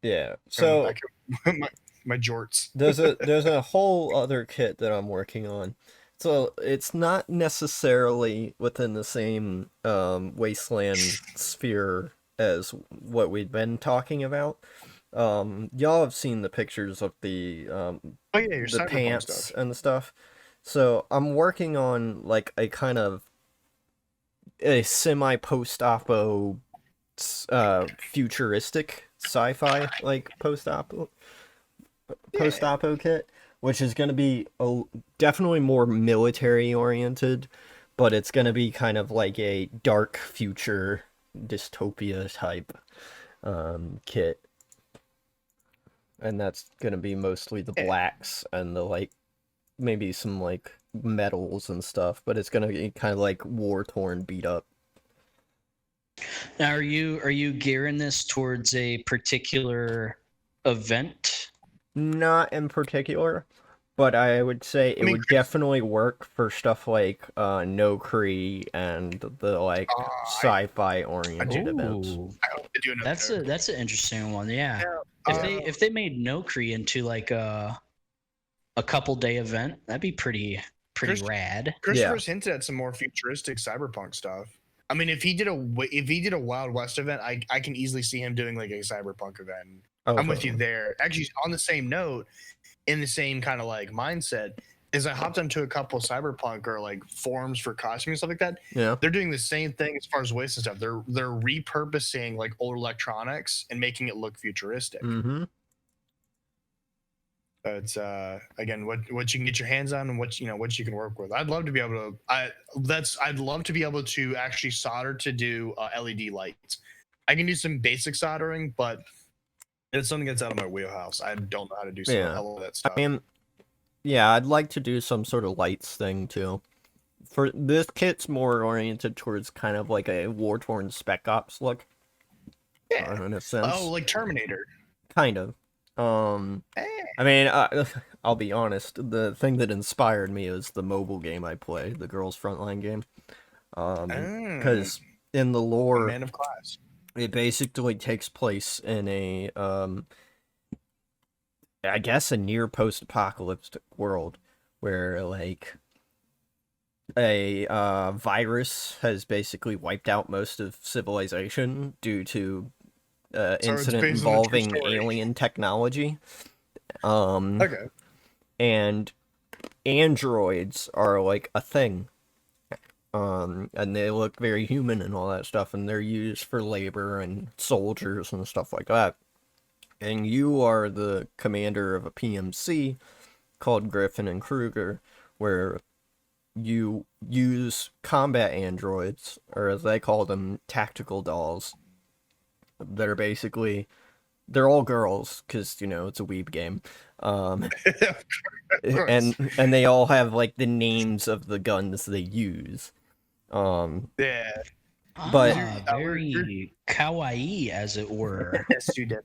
Yeah. I So can, my jorts. there's a whole other kit that I'm working on. So it's not necessarily within the same wasteland sphere as what we've been talking about. Y'all have seen the pictures of Oh yeah, your the cyberpunk pants stuff. and stuff. So I'm working on like a kind of a semi post-apo futuristic sci-fi like Yeah. post-apo kit, which is going to be definitely more military oriented, but it's going to be kind of like a dark future dystopia type kit, and that's going to be mostly the Yeah. blacks and the like, maybe some like metals and stuff, but it's going to be kind of like war torn, beat up. Now, are you gearing this towards a particular event? Not in particular, but I would say I it mean, would definitely work for stuff like No Cree and the like uh, I sci-fi I do oriented events. Oh, I hope to do another that's note. an interesting one. Yeah. Yeah. If they made Nokri into like a couple day event, that'd be pretty Chris, rad. Yeah. Christopher's hinted at some more futuristic cyberpunk stuff. I mean, if he did a Wild West event, I can easily see him doing like a cyberpunk event. Oh, I'm with you totally. there. Actually, on the same note, in the same kind of like mindset, is I hopped onto a couple of cyberpunk or like forums for costume and stuff like that. Yeah. They're doing the same thing as far as waste and stuff. They're repurposing like old electronics and making it look futuristic. Mm-hmm. It's again what you can get your hands on and what you can work with. I'd love to be able to. I'd love to be able to actually solder to do LED lights. I can do some basic soldering, but it's something that's out of my wheelhouse. I don't know how to do some Yeah. hell of that I stuff. mean, yeah, I'd like to do some sort of lights thing too. For this kit's more oriented towards kind of like a war-torn Spec Ops look, Yeah. in a sense. Oh, like Terminator. Kind of. Eh. I mean, I'll be honest. The thing that inspired me is the mobile game I play, the Girls Frontline game. Because in the A lore, man of class. it basically takes place in a, I guess, a near post-apocalyptic world where like a virus has basically wiped out most of civilization due to incident based on a true involving story. alien technology. Um, Okay. and androids are like a thing. And they look very human and all that stuff, and they're used for labor and soldiers and stuff like that. And you are the commander of a PMC called Griffin and Kruger, where you use combat androids, or as they call them, tactical dolls, that are basically, they're all girls, because, it's a weeb game. And they all have, like, the names of the guns they use. Yeah. But Very kawaii, as it were. Yes, you did.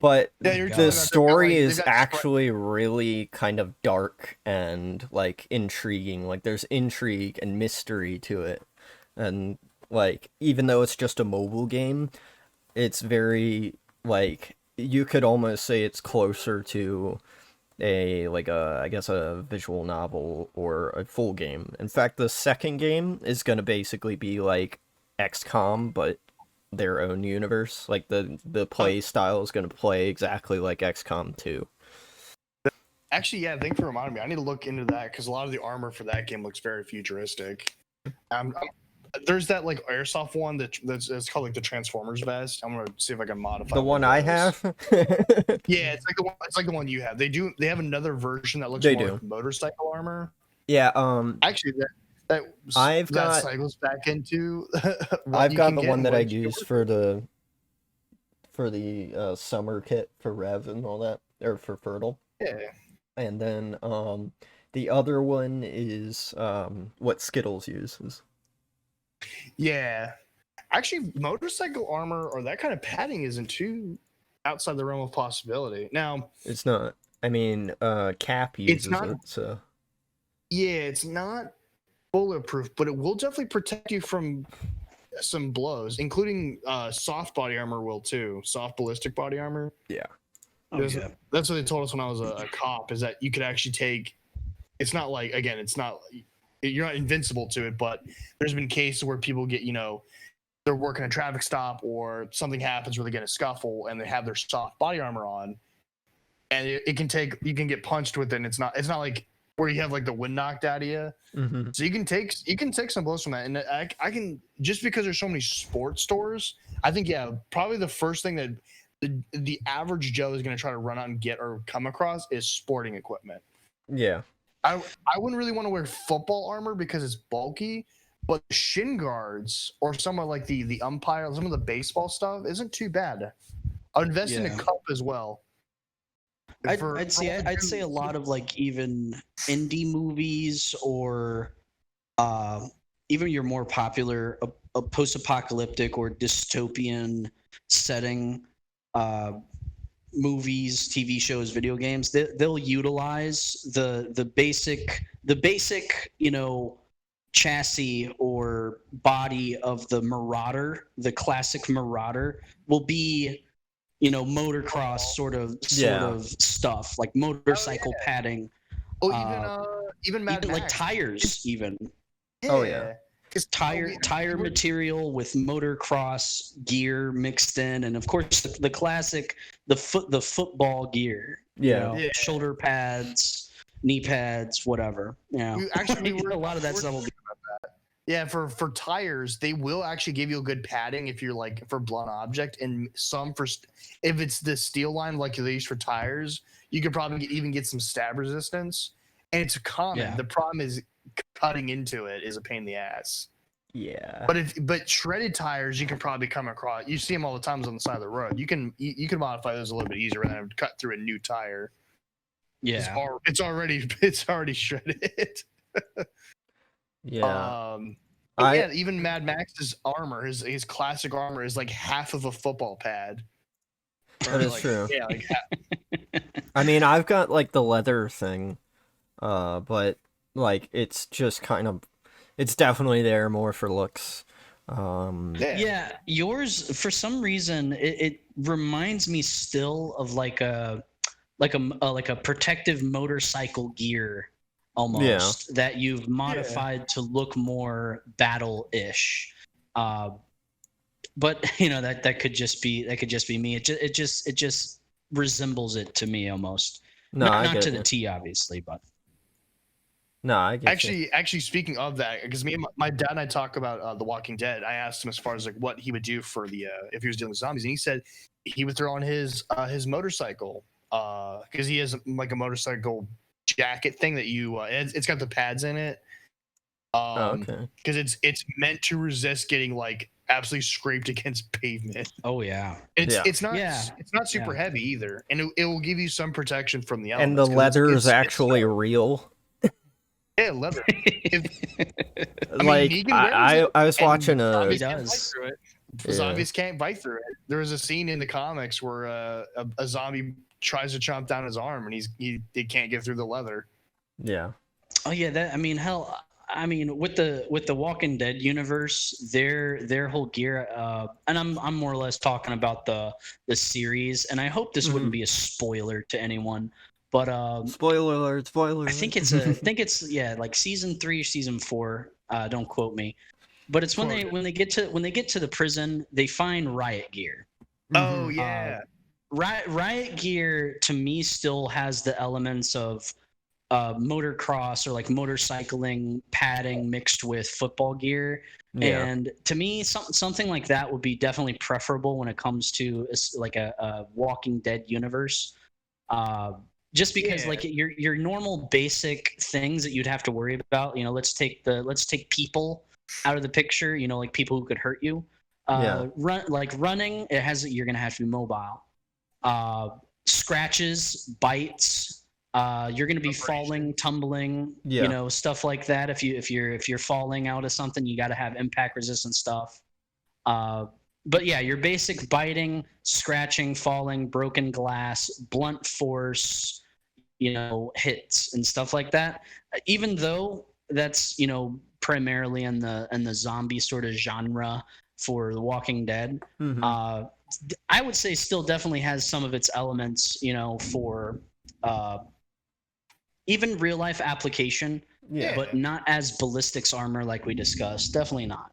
But Yeah, you're the talking about story they've is got actually really kind of dark and like intriguing. Like there's intrigue and mystery to it. And like even though it's just a mobile game, it's very like you could almost say it's closer to I guess a visual novel or a full game. In fact, the second game is going to basically be like XCOM but their own universe. Like the play style is going to play exactly like XCOM 2. Actually, yeah, thanks for reminding me. I need to look into that because a lot of the armor for that game looks very futuristic. There's that like airsoft one that's called like the Transformers vest. I'm gonna see if I can modify The one of I those. have? Yeah, it's like the one. It's like the one you have. They have another version that looks They more do. like motorcycle armor. Yeah, Actually, that I've got cycles back into. What I've you got can the get one and that I what you can use work for the summer kit for Rev and all that, or for Fertile. with. Yeah. And then the other one is what Skittles uses. Yeah. Actually, motorcycle armor or that kind of padding isn't too outside the realm of possibility. Now, It's not. I mean, Cap uses not- it, so yeah, it's not bulletproof, but it will definitely protect you from some blows, including soft body armor will too. Soft ballistic body armor. Oh, yeah. That's what they told us when I was a cop, is that you could actually take. It's not like, again, it's not, you're not invincible to it, but there's been cases where people get, they're working a traffic stop or something happens where they get in a scuffle and they have their soft body armor on, and it can take, you can get punched with it, and it's not like where you have like the wind knocked out of you. Mm-hmm. So you can take some blows from that. And I can, just because there's so many sports stores, I think, yeah, probably the first thing that the average Joe is going to try to run out and get or come across is sporting equipment. Yeah. I wouldn't really want to wear football armor because it's bulky, but shin guards or some of like the umpire, some of the baseball stuff isn't too bad. I'd invest in a cup as well. I'd say a lot of like even indie movies or even your more popular a post-apocalyptic or dystopian setting movies, TV shows, video games, they'll utilize the basic chassis or body of the Marauder. The classic Marauder will be motocross sort of stuff, like motorcycle padding. Even Mad Max. Like tires even. Yeah. Oh yeah. Tire material with motocross gear mixed in, and of course the classic the football gear. Shoulder pads, knee pads, whatever. Actually, we were a lot of that stuff will be. Yeah, for tires, they will actually give you a good padding if you're like for blunt object, and some for if it's the steel line like they use for tires, you could probably even get some stab resistance, and it's common. Yeah. The problem is cutting into it is a pain in the ass. Yeah. But shredded tires, you can probably come across. You see them all the times on the side of the road. You can modify those a little bit easier rather than cut through a new tire. Yeah, it's already shredded. Yeah. Even Mad Max's armor, his classic armor is like half of a football pad. That is true. Yeah, like I mean, I've got like the leather thing, but like it's just kind of, it's definitely there more for looks. Yeah, yours for some reason it reminds me still of like a protective motorcycle gear almost that you've modified to look more battle-ish. But that could just be me. It just resembles it to me almost. No, not to the T, obviously, but. No, I get you. Actually, speaking of that, because me and my dad and I talk about The Walking Dead. I asked him as far as like what he would do for the if he was dealing with zombies, and he said he would throw on his motorcycle because he has like a motorcycle jacket thing that you it's got the pads in it. Okay. Because it's meant to resist getting like absolutely scraped against pavement. Oh yeah. It's not super heavy either, and it will give you some protection from the elements. And the leather is actually real. Yeah, leather. I was watching a. Zombies can't bite through it. There was a scene in the comics where a zombie tries to chomp down his arm, and he can't get through the leather. Yeah. Oh yeah, with the Walking Dead universe, their whole gear, and I'm more or less talking about the series, and I hope this wouldn't be a spoiler to anyone. But spoiler alert! I think it's like season 3, season 4. Don't quote me, but it's when they get to the prison, they find riot gear. Oh yeah, riot gear to me still has the elements of motocross or like motorcycling padding mixed with football gear, and to me something like that would be definitely preferable when it comes to like a Walking Dead universe. Just because like your normal basic things that you'd have to worry about, let's take people out of the picture, like people who could hurt you. Running, you're gonna have to be mobile. Scratches, bites, you're gonna be falling, tumbling, stuff like that. If you're falling out of something, you got to have impact resistant stuff. But yeah, your basic biting, scratching, falling, broken glass, blunt force, hits and stuff like that. Even though that's primarily in the zombie sort of genre, for The Walking Dead. Mhm. I would say still definitely has some of its elements, for even real life application, Yeah. but not as ballistics armor like we discussed. Definitely not.